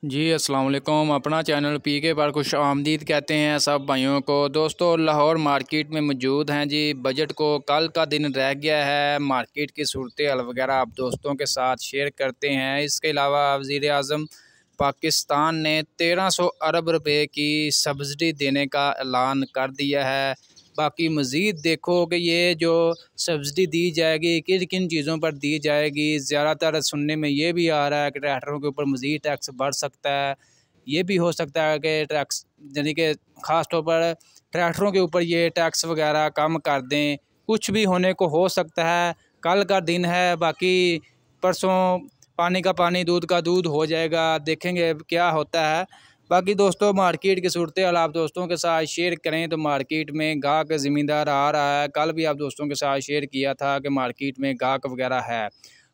जी अस्सलाम वालेकुम। अपना चैनल पीके पर खुश आमदीद कहते हैं सब भाइयों को। दोस्तों लाहौर मार्केट में मौजूद हैं जी। बजट को कल का दिन रह गया है। मार्केट की सूरत हाल वगैरह आप दोस्तों के साथ शेयर करते हैं। इसके अलावा वज़ीर आज़म पाकिस्तान ने 1300 अरब रुपए की सब्सिडी देने का ऐलान कर दिया है। बाकी मज़ीद देखो कि ये जो सब्सिडी दी जाएगी किन किन चीज़ों पर दी जाएगी। ज़्यादातर सुनने में ये भी आ रहा है कि ट्रैक्टरों के ऊपर मज़ीद टैक्स बढ़ सकता है। ये भी हो सकता है कि टैक्स यानी कि ख़ास तौर पर ट्रैक्टरों के ऊपर ये टैक्स वगैरह कम कर दें। कुछ भी होने को हो सकता है। कल का दिन है, बाकी परसों पानी का पानी दूध का दूध हो जाएगा। देखेंगे क्या होता है। बाकी दोस्तों मार्केट की सूरत हाल आप दोस्तों के साथ शेयर करें तो मार्केट में गाहक ज़मींदार आ रहा है। कल भी आप दोस्तों के साथ शेयर किया था कि मार्केट में गाहक वगैरह है।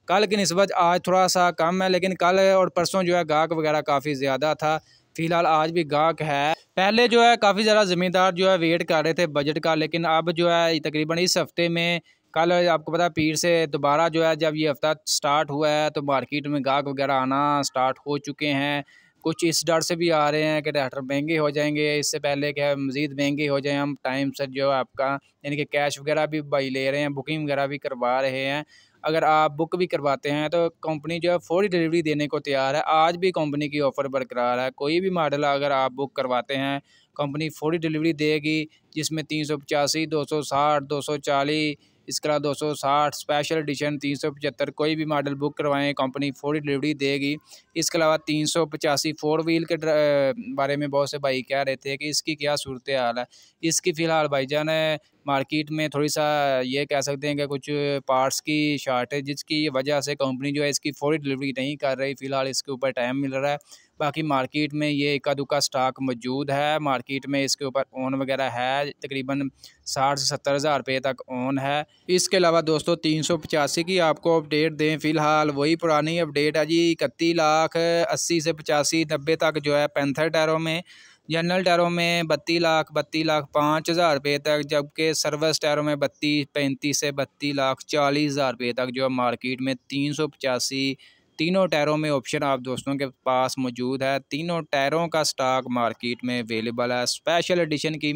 कल की निस्बत आज थोड़ा सा कम है, लेकिन कल और परसों जो है गाहक वगैरह काफ़ी ज़्यादा था। फ़िलहाल आज भी गाहक है। पहले जो है काफ़ी ज़्यादा ज़मींदार जो है वेट कर रहे थे बजट का, लेकिन अब जो है तकरीबन इस हफ़्ते में कल आपको पता है पीर से दोबारा जो है जब ये हफ़्ता स्टार्ट हुआ है तो मार्केट में गाहक वगैरह आना स्टार्ट हो चुके हैं। कुछ इस डर से भी आ रहे हैं कि ट्रैक्टर महंगे हो जाएंगे, इससे पहले कि मज़ीद महंगे हो जाएं हम टाइम से जो है आपका यानी कि कैश वगैरह भी भाई ले रहे हैं, बुकिंग वगैरह भी करवा रहे हैं। अगर आप बुक भी करवाते हैं तो कंपनी जो है फौरी डिलीवरी देने को तैयार है। आज भी कंपनी की ऑफ़र बरकरार है। कोई भी मॉडल अगर आप बुक करवाते हैं कंपनी फौरी डिलीवरी देगी, जिसमें 385, 260, 240, इसके अलावा 260 स्पेशल एडिशन, 375 कोई भी मॉडल बुक करवाएं कंपनी फौरी डिलीवरी देगी। इसके अलावा 385 फोर व्हील के बारे में बहुत से भाई कह रहे थे कि इसकी क्या सूरत हाल है। इसकी फ़िलहाल भाईजान मार्केट में थोड़ी सा ये कह सकते हैं कि कुछ पार्ट्स की शॉर्टेज जिसकी वजह से कंपनी जो है इसकी फौरी डिलीवरी नहीं कर रही। फ़िलहाल इसके ऊपर टाइम मिल रहा है। बाकी मार्केट में ये इक्का दुक्का स्टॉक मौजूद है। मार्केट में इसके ऊपर ओन वगैरह है, तकरीबन 60 से 70 हज़ार रुपये तक ओन है। इसके अलावा दोस्तों 385 की आपको अपडेट दें, फ़िलहाल वही पुरानी अपडेट है जी। 31,80,000 से 85-90 तक जो है पैंथर टायरों में, जनरल टायरों में 32,05,000 रुपये तक, जबकि सर्विस टायरों में 32-35 से 32,40,000 रुपये तक जो है मार्केट में 385 तीनों टायरों में ऑप्शन आप दोस्तों के पास मौजूद है। तीनों टायरों का स्टॉक मार्केट में अवेलेबल है। स्पेशल एडिशन की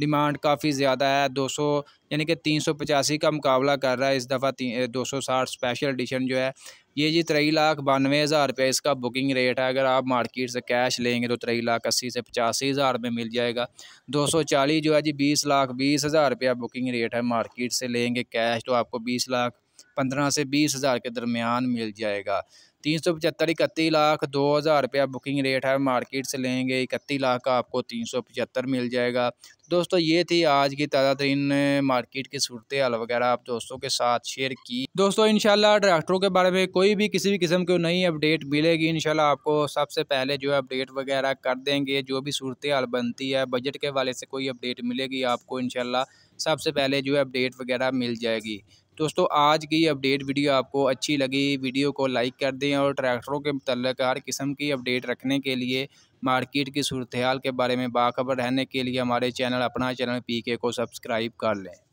डिमांड काफ़ी ज़्यादा है। 200 यानी कि 385 का मुकाबला कर रहा है इस दफ़ा 260 स्पेशल एडिशन जो है ये जी 3,92,000 रुपये इसका बुकिंग रेट है। अगर आप मार्केट से कैश लेंगे तो 3,80,000 से 85,000 में मिल जाएगा। 240 जो है जी 20,20,000 रुपया बुकिंग रेट है। मार्केट से लेंगे कैश तो आपको 20,15,000 से 20,000 के दरमियान मिल जाएगा। 375 31,02,000 रुपया बुकिंग रेट है। मार्केट से लेंगे 31,00,000 का आपको 375 मिल जाएगा। दोस्तों ये थी आज की ताज़ा तरीन मार्केट की सूरत हाल वगैरह आप दोस्तों के साथ शेयर की। दोस्तों इंशाल्लाह ट्रैक्टरों के बारे में कोई भी किसी भी किस्म की नई अपडेट मिलेगी इंशाल्लाह आपको सबसे पहले जो है अपडेट वगैरह कर देंगे। जो भी सूरत हाल बनती है बजट के वाले से कोई अपडेट मिलेगी आपको इंशाल्लाह सबसे पहले जो है अपडेट वगैरह मिल जाएगी। दोस्तों आज की अपडेट वीडियो आपको अच्छी लगी, वीडियो को लाइक कर दें और ट्रैक्टरों के मुतल्लिक़ हर किस्म की अपडेट रखने के लिए, मार्केट की सूरत हाल के बारे में बाखबर रहने के लिए हमारे चैनल अपना चैनल पीके को सब्सक्राइब कर लें।